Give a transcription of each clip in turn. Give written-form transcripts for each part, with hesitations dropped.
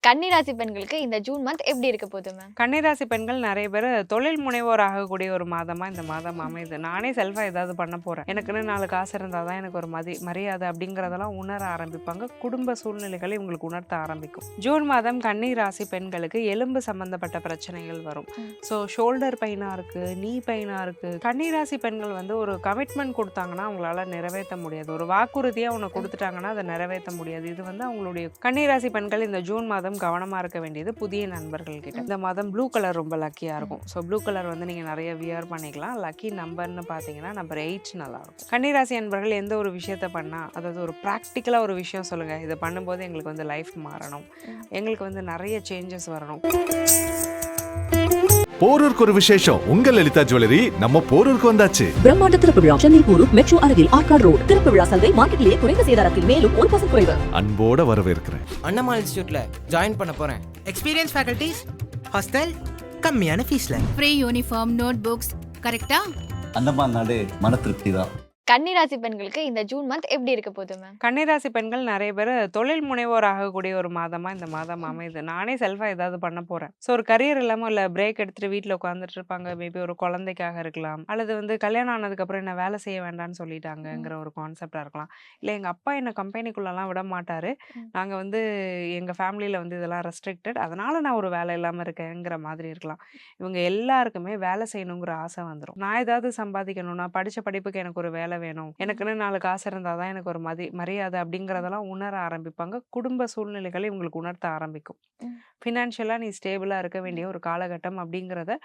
கன்னிராசி பெண்களுக்கு இந்த ஜூன் மந்த் எப்படி இருக்க போகுது மேம்? கன்னிராசி பெண்கள் நிறைய பேர் தொழில் முனைவோர் ஆகக்கூடிய ஒரு மாதமா இந்த மாதம் அமையுது. நானே செல்ஃபா ஏதாவது பண்ண போறேன், எனக்குன்னு 4 காசு இருந்தால் தான் எனக்கு ஒரு மரியாதை அப்படிங்கிறதெல்லாம் உணர ஆரம்பிப்பாங்க. குடும்ப சூழ்நிலைகளை இவங்களுக்கு உணர்த்த ஆரம்பிக்கும். ஜூன் மாதம் கன்னிராசி பெண்களுக்கு எலும்பு சம்பந்தப்பட்ட பிரச்சனைகள் வரும். ஸோ ஷோல்டர் பெயினா இருக்கு, நீ பெயினா இருக்கு. கன்னிராசி பெண்கள் வந்து ஒரு கமிட்மெண்ட் கொடுத்தாங்கன்னா அவங்களால நிறைவேற்ற முடியாது. ஒரு வாக்குறுதியா ஒன்று கொடுத்துட்டாங்கன்னா அதை நிறைவேற்ற முடியாது. இது வந்து அவங்களுடைய கன்னிராசி பெண்கள் இந்த ஜூன் மாதம் கவனமா இருக்க வேண்டியது புதிய நண்பர்கள் கிட்ட. இந்த மாதம் ப்ளூ கலர் ரொம்ப லக்கியா இருக்கும். ஸோ ப்ளூ கலர் வந்து நீங்க நிறைய வியர் பண்ணிக்கலாம். லக்கி நம்பர்னு பாத்தீங்கன்னா நம்பர் 8 நல்லா இருக்கும். கன்னிராசி நண்பர்கள் எந்த ஒரு விஷயத்த பண்ணா, அதாவது ஒரு ப்ராக்டிக்கலா ஒரு விஷயம் சொல்லுங்க, இதை பண்ணும்போது எங்களுக்கு வந்து லைஃப் மாறணும், எங்களுக்கு வந்து நிறைய சேஞ்சஸ் வரணும். போரூருக்கு ஒரு விசேஷம். உங்கள் லலிதா ஜுவல்லரி நம்ம போரூருக்கு வந்தாச்சு. பிரம்மாண்ட திறப்பு விழா சென்னை போரூர் மெட்ரோ அருகில் ஆர்காட் ரோட். திறப்பு விழா சந்தை மார்க்கெட்டிலே குறைந்த சேதாரத்தில் மேலும் 1% குறைவு. அன்போட வரவேற்கிறேன். அண்ணமால் இன்ஸ்டிடியூட்ல ஜாயின் பண்ண போறேன். எக்ஸ்பீரியன்ஸ் ஃபேக்கல்டிஸ், ஹாஸ்டல், கம்மியான ஃபீஸ்ல, ஃப்ரீ யூனிஃபார்ம், நோட் புக்ஸ். கரெக்ட்டா? அந்தமான் நாடு மன திருப்தி தான். கன்னிராசி பெண்களுக்கு இந்த ஜூன் மந்த் எப்படி இருக்க போகுது மேம்? கன்னிராசி பெண்கள் நிறைய பேர் தொழில் முனைவோர் ஆகக்கூடிய ஒரு மாதமா இந்த மாதம் அமையுது. நானே செல்ஃபா ஏதாவது பண்ண போறேன். ஸோ ஒரு கரியர் இல்லாமல் இல்லை பிரேக் எடுத்துட்டு வீட்டில் உட்காந்துட்டு இருப்பாங்க. மேபி ஒரு குழந்தைக்காக இருக்கலாம், அல்லது வந்து கல்யாணம் ஆனதுக்கப்புறம் என்ன வேலை செய்ய வேண்டாம்னு சொல்லிட்டாங்கங்கிற ஒரு கான்செப்டாக இருக்கலாம். இல்லை எங்கள் அப்பா என்னை கம்பெனிக்குள்ளெல்லாம் விட மாட்டார், நாங்கள் வந்து எங்கள் ஃபேமிலியில் வந்து இதெல்லாம் ரெஸ்ட்ரிக்டட், அதனால் நான் ஒரு வேலை இல்லாமல் இருக்கேங்கிற மாதிரி இருக்கலாம். இவங்க எல்லாருக்குமே வேலை செய்யணுங்கிற ஆசை வந்துடும். நான் ஏதாவது சம்பாதிக்கணும்னா, படித்த படிப்புக்கு எனக்கு ஒரு வேலை வேணும், எனக்குன்னு 4 காசு இருந்தால் தான் எனக்கு ஒரு மரியாதை அப்படிங்கிறதெல்லாம் உணர ஆரம்பிப்பாங்க. குடும்ப சூழ்நிலைகளை இவங்களுக்கு உணர்த்த ஆரம்பிக்கும். ஃபினான்ஷியலாக நீ ஸ்டேபிளாக இருக்க வேண்டிய ஒரு காலகட்டம் அப்படிங்கிறத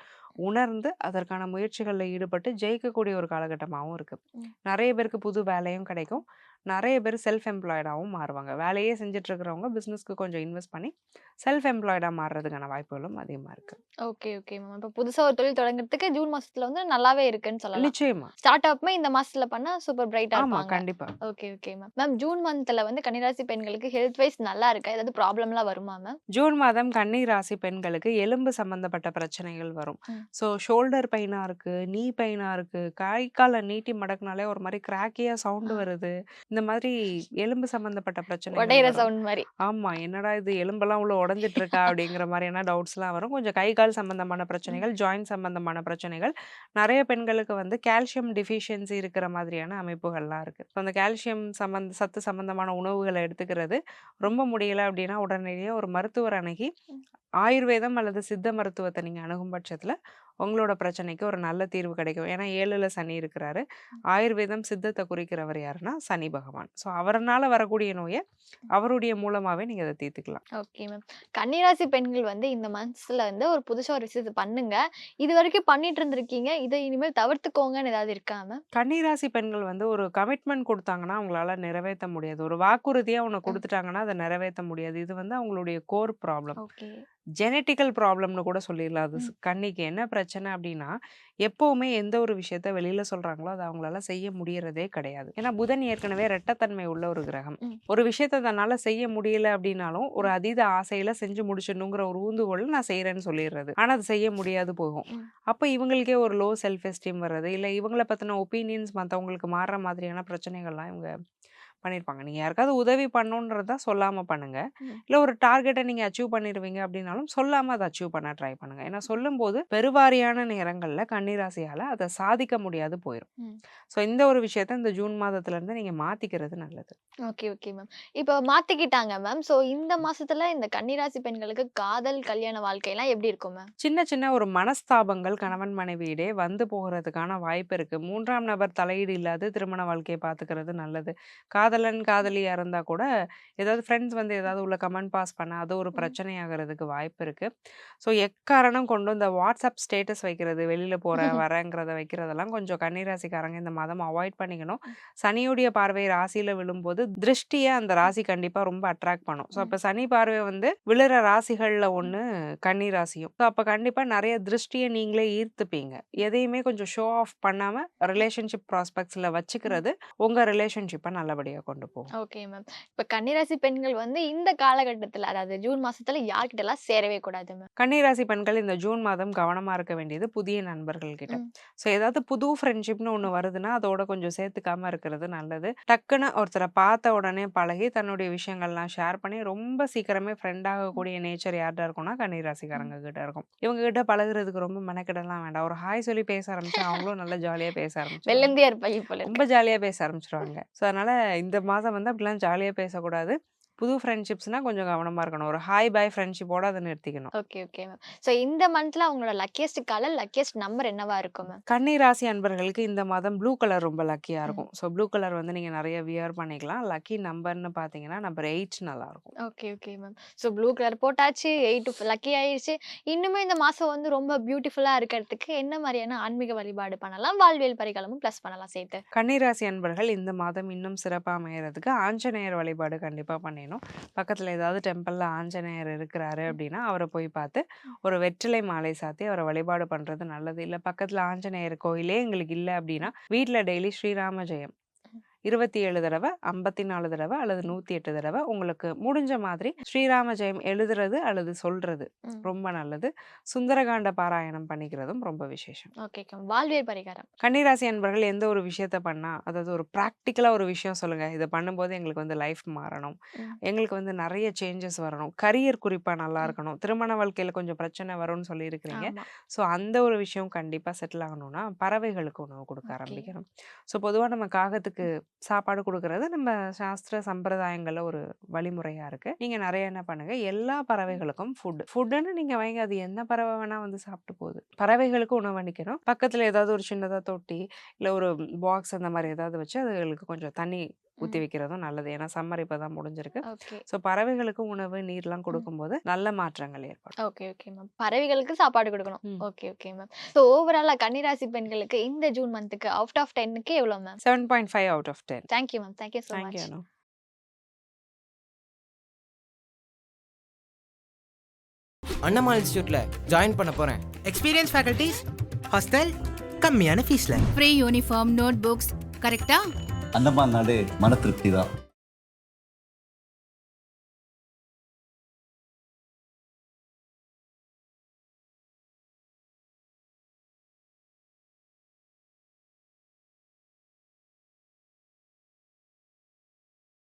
உணர்ந்து அதற்கான முயற்சிகளில் ஈடுபட்டு ஜெயிக்கக்கூடிய ஒரு காலகட்டமாகவும் இருக்குது. நிறைய பேருக்கு புது வேலையும் கிடைக்கும். நிறைய பேர் செல்ஃப் எம்ப்ளாய்டாகவும் மாறுவாங்க. வேலையே செஞ்சுட்டு இருக்கிறவங்க பிஸ்னஸ்க்கு கொஞ்சம் இன்வெஸ்ட் பண்ணி செல்ஃப் எம்ப்ளாய்டாக மாறுறதுக்கான வாய்ப்புகளும் அதிகமாக இருக்குது. Okay okay ma'am. இப்போ புதுசாக ஒரு தொழில் தொடங்குறதுக்கு ஜூன் மாசத்துல வந்து நல்லாவே இருக்குன்னு சொல்லலாம். நிச்சயமா ஸ்டார்ட் அப்மே இந்த மாசத்துல பண்ணா சூப்பர் பிரைட்டா ஆமா, இருப்பாங்க. கண்டிப்பா. Okay okay ma'am. Ma'am June மந்த்ல வந்து கன்னிராசி பெண்களுக்கு ஹெல்த் வைஸ் நல்லா இருக்கா? ஏதாவது ப்ராப்ளம்லாம் வருமா மேம்? ஜூன் மாதம் கன்னி ராசி பெண்களுக்கு எலும்பு சம்பந்தப்பட்ட பிரச்சனைகள் வரும். ஸோ ஷோல்டர் பெயினா இருக்கு, நீ பெயினா இருக்கு, கை காலை நீட்டி மடக்குனாலே ஒரு மாதிரி கிராக்கியா சவுண்டு வருது. இந்த மாதிரி எலும்பு சம்பந்தப்பட்ட பிரச்சனைகள் உடையிற வரும். சவுண்ட் மாதிரி. ஆமா, என்னடா இது எலும்பெல்லாம் உள்ள உடைஞ்சிட்டு இருக்கா அப்படிங்கிற மாதிரியான டவுட்ஸ்லாம் வரும். கொஞ்சம் கை கால் சம்பந்தமான பிரச்சனைகள், ஜாயிண்ட் சம்பந்தமான பிரச்சனைகள். நிறைய பெண்களுக்கு வந்து கால்சியம் டிஃபிஷியன்சி இருக்கிற மாதிரியான அமைப்புகள்லாம் இருக்கு. ஸோ அந்த கால்சியம் சத்து சம்பந்தமான உணவுகளை எடுத்துக்கிறது ரொம்ப முடியல அப்படின்னா உடனடியாக ஒரு மருத்துவர் அணுகி ஆயுர்வேதம் அல்லது சித்த மருத்துவத்தை நீங்கள் அணுகும் பட்சத்தில் உங்களோட பிரச்சனைக்கு ஒரு நல்ல தீர்வு கிடைக்கும். ஏன்னா 7ல் சனி இருக்கிறாரு. ஆயுர்வேதம் சித்தத்தை குறிக்கிறவர் யாருன்னா சனி பகவான். ஸோ அவரனால வரக்கூடிய நோயை அவருடைய மூலமாவே நீங்க அதை தீர்த்துக்கலாம். Okay ma'am. கன்னிராசி பெண்கள் வந்து இந்த மந்த்ஸ்ல வந்து ஒரு புதுசா ஒரு விஷயத்தை பண்ணுங்க, இது வரைக்கும் பண்ணிட்டு இருந்திருக்கீங்க, இதை இனிமேல் தவிர்த்துக்கோங்கன்னு ஏதாவது இருக்கா மேம்? கன்னிராசி பெண்கள் வந்து ஒரு கமிட்மெண்ட் கொடுத்தாங்கன்னா அவங்களால நிறைவேற்ற முடியாது. ஒரு வாக்குறுதியா ஒன்று கொடுத்துட்டாங்கன்னா அதை நிறைவேற்ற முடியாது. இது வந்து அவங்களுடைய கோர் ப்ராப்ளம், ஓகே. ஜெனட்டிக்கல் ப்ராப்ளம்னு கூட சொல்லிடலாம். அது கன்னிக்கு என்ன பிரச்சனை அப்படின்னா, எப்பவுமே எந்த ஒரு விஷயத்த வெளியில சொல்றாங்களோ அதை அவங்களால செய்ய முடியறதே கிடையாது. ஏன்னா புதன் ஏற்கனவே ரெட்டத்தன்மை உள்ள ஒரு கிரகம். ஒரு விஷயத்த தன்னால செய்ய முடியல அப்படின்னாலும் ஒரு அதீத ஆசையில செஞ்சு முடிச்சிடணுங்கிற ஒரு ஊந்துகோல் நான் செய்யறேன்னு சொல்லிடுறது. ஆனா அது செய்ய முடியாது போகும். அப்ப இவங்களுக்கே ஒரு லோ செல்ஃப் எஸ்டீம் வர்றது, இல்ல இவங்களை பத்தின ஒப்பீனியன்ஸ் மற்றவங்களுக்கு மாறுற மாதிரியான பிரச்சனைகள்லாம் இவங்க பண்ணியிருப்பாங்க. நீங்கள் யாருக்காவது உதவி பண்ணணுன்றதா சொல்லாமல் பண்ணுங்க. இல்லை ஒரு டார்கெட்டை நீங்கள் அச்சீவ் பண்ணிடுவீங்க அப்படின்னாலும் சொல்லாமல் அதை அச்சீவ் பண்ண ட்ரை பண்ணுங்க. ஏன்னா சொல்லும்போது பெருவாரியான நேரங்களில் கன்னிராசியால் அதை சாதிக்க முடியாது போயிடும். ஸோ இந்த ஒரு விஷயத்த இந்த ஜூன் மாதத்துலேருந்து நீங்கள் மாற்றிக்கிறது நல்லது. Okay okay ma'am. இப்போ மாற்றிக்கிட்டாங்க மேம். ஸோ இந்த மாசத்துல இந்த கன்னிராசி பெண்களுக்கு காதல் கல்யாண வாழ்க்கையெல்லாம் எப்படி இருக்கும் மேம்? சின்ன சின்ன ஒரு மனஸ்தாபங்கள் கணவன் மனைவியிடையே வந்து போகிறதுக்கான வாய்ப்பு இருக்குது. 3ஆம் நபர் தலையீடு இல்லாத திருமண வாழ்க்கையை பார்த்துக்கிறது நல்லது. காதலன் காதலியா இருந்தா கூட ஏதாவது ஃப்ரெண்ட்ஸ் வந்து ஏதாவது உள்ள கமெண்ட் பாஸ் பண்ண அது ஒரு பிரச்சனையாகிறதுக்கு வாய்ப்பு இருக்கு. ஸோ எக்காரணம் கொண்டு இந்த வாட்ஸ்அப் ஸ்டேட்டஸ் வைக்கிறது, வெளியில போறேன் வரேங்கிறத வைக்கிறதெல்லாம் கொஞ்சம் கன்னிராசிக்காரங்க இந்த மாதம் அவாய்ட் பண்ணிக்கணும். சனியுடைய பார்வை ராசியில விழும்போது திருஷ்டியை அந்த ராசி கண்டிப்பா ரொம்ப அட்ராக்ட் பண்ணும். ஸோ அப்போ சனி பார்வை வந்து விழுற ராசிகள்ல ஒன்று கன்னிராசியும். ஸோ அப்போ கண்டிப்பா நிறைய திருஷ்டியை நீங்களே ஈர்த்துப்பீங்க. எதையுமே கொஞ்சம் ஷோ ஆஃப் பண்ணாம ரிலேஷன்ஷிப் ப்ராஸ்பெக்ட்ஸ்ல வச்சுக்கிறது உங்க ரிலேஷன்ஷிப்பை நல்லபடியா கொண்டு போகும். Okay ma'am. இப்ப கன்னிராசி பெண்கள் வந்து இந்த காலகட்டத்துல, அதாவது ஜூன் மாசத்துல யார்கிட்டலாம் சேரவே கூடாது மேம்? கன்னிராசி பெண்கள் இந்த ஜூன் மாதம் கவனமா இருக்க வேண்டியது புதிய நண்பர்கள் கிட்ட. ம். ஸோ ஏதாவது புது ஃப்ரெண்ட்ஷிப்னு ஒண்ணு வருதுன்னா, அதோட கொஞ்சம் சேர்த்துக்காம இருக்கிறது நல்லது. டக்குன்னு ஒருத்தர பார்த்த உடனே பழகி, தன்னுடைய விஷயங்கள்லாம் ஷேர் பண்ணி, ரொம்ப சீக்கிரமே ஃப்ரெண்ட் ஆகக்கூடிய நேச்சர் யார்ட்ட இருக்கும்னா, கன்னிராசிக்காரங்க கிட்ட இருக்கும். இவங்க கிட்ட பழகுறதுக்கு ரொம்ப மெனக்கெடலாம் வேண்டாம். ஒரு ஹாய் சொல்லி பேச ஆரம்பிச்சா, அவங்களும் நல்லா ஜாலியா பேச ஆரம்பிச்சுருவாங்க. வெள்ளந்தியார் பை போல ரொம்ப இருக்கு. ஜாலியா பேச ஆரம்பிச்சுருவாங்க. ஸோ அதனால இந்த மாதம் வந்து அப்படிலாம் ஜாலியா பேசக்கூடாது. புது ஃப்ரெண்ட்ஷிப்ஸ்னா கொஞ்சம் கவனமா இருக்கணும். ஒரு ஹாய், பாய் ஃப்ரெண்ட்ஷிப்போட அத நிறுத்திக்கணும். Okay, okay ma'am. சோ இந்த மந்த்ல அவங்களோட லக்கியஸ்ட் கலர், லக்கியஸ்ட் நம்பர் என்னவா இருக்கும் மேம்? கன்னி ராசி அன்பர்களுக்கு இந்த மாதம் ப்ளூ கலர் ரொம்ப லக்கியா ம். இருக்கும். ஸோ ப்ளூ கலர் வந்து நீங்க நெறைய வியர் பண்ணிக்கலாம். லக்கி நம்பர்ன்னு பார்த்தீங்கன்னா, நம்பர் 8 நல்லாருக்கும். Okay, okay ma'am. So blue colour போட்டாச்சு, 8 லக்கி ஆயிருச்சு. இன்னுமே இந்த மாசம் வந்து ரொம்ப பியூட்டிஃபுல்லா இருக்கிறதுக்கு என்ன மாரியான ஆன்மீக வழிபாடு பண்ணலாம்? வாழ்வியல் பரிகாரமும் ப்ளஸ் பண்ணலாம் சேர்த்து. கன்னி ராசி அன்பர்கள் இந்த மாதம் இன்னும் சிறப்பா அமையறதுக்கு ஆஞ்சநேயர் வழிபாடு கண்டிப்பா பண்ணிடணும். பக்கத்துல ஏதாவது டெம்பிள்ல ஆஞ்சநேயர் இருக்கிறாரு அப்படின்னா, அவர போய் பார்த்து ஒரு வெற்றிலை மாலை சாத்தி அவர வழிபாடு பண்றது நல்லது. இல்ல பக்கத்துல ஆஞ்சநேயர் கோயிலே எங்களுக்கு இல்ல அப்படின்னா, வீட்ல டெய்லி ஸ்ரீராம ஜெயம் 27 தடவ, 54 தடவ அல்லது 108 தடவ உங்களுக்கு முடிஞ்ச மாதிரி ஸ்ரீராம ஜெயம் எழுதுறது அல்லது சொல்றது ம். ரொம்ப நல்லது. சுந்தரகாண்ட பாராயணம் பண்ணிக்கிறதும் ரொம்ப விசேஷம். Okay, okay. வாழ்வியல் பரிகாரம். கன்னிராசி அன்பர்கள் எந்த ஒரு விஷயத்த பண்ணா, அதாவது ஒரு பிராக்டிகலா ஒரு விஷயம் சொல்லுங்க. இத பண்ணும்போது எங்களுக்கு வந்து லைஃப் மாறணும். ம். எங்களுக்கு வந்து நெறைய சேஞ்சஸ் வரணும். கரியர் குறிப்பா நல்லா ம். இருக்கணும். திருமண வாழ்க்கையில கொஞ்சம் பிரச்சனை வரும்னு சொல்லியிருக்கிறீங்க. ஆமா. ஸோ அந்த ஒரு விஷயம் கண்டிப்பா செட்டில் ஆகணும்னா, பறவைகளுக்கு உணவு கொடுக்க ஓகே. ஆரம்பிக்கணும். ஸோ பொதுவா நம்ம காகத்துக்கு சாப்பாடு குடுக்குறது நம்ம சாஸ்திர சம்பிரதாயங்கள்ல ஒரு வழிமுறையா இருக்கு. நீங்க நெறைய என்ன பண்ணுங்க, எல்லா பறவைகளுக்கும் ஃபுட்டுன்னு நீங்க வைங்க. அது என்ன பறவை வேணா வந்து சாப்பிட்டு போகுது. பறவைகளுக்கு உணவளிக்கணும். பக்கத்துல ஏதாவது ஒரு சின்னதா தொட்டி, இல்ல ஒரு பாக்ஸ் அந்த மாரி ஏதாவது வச்சு அதுகளுக்கு கொஞ்சம் தண்ணி ஊத்தி ம். வைக்கிறதும் நல்லது. ஏன்னா சம்மர் இப்பதான் முடிஞ்சிருக்கு. ஓகே. ஸோ பறவைகளுக்கு உணவு, நீர்லாம் ம். கொடுக்கும்போது நல்ல மாற்றங்கள் ஏற்படும். Okay, okay ma'am. பறவைகளுக்கு சாப்பாடு குடுக்கணும். ம். Okay, okay ma'am. சோ ஓவராலா கன்னிராசி பெண்களுக்கு இந்த ஜூன் மந்த்துக்கு அவுட் ஆஃப் 10க்கு எவ்வளோ ma'am? 7.5 out of 10. Thank you ma'am. Thank you so thank you much. Anu. Annamma இன்ஸ்டியூட்ல ஜாயின் பண்ண போறேன். எக்ஸ்பீரியன்ஸ் ஃபேக்கல்டிஸ், ஹாஸ்டல், கம்மியான ஃபீஸ்ல. ஃப்ரீ யூனிஃபார்ம், நோட் புக்ஸ் கரெக்டா? அந்தமான் நாடு மன திருப்தி தான்.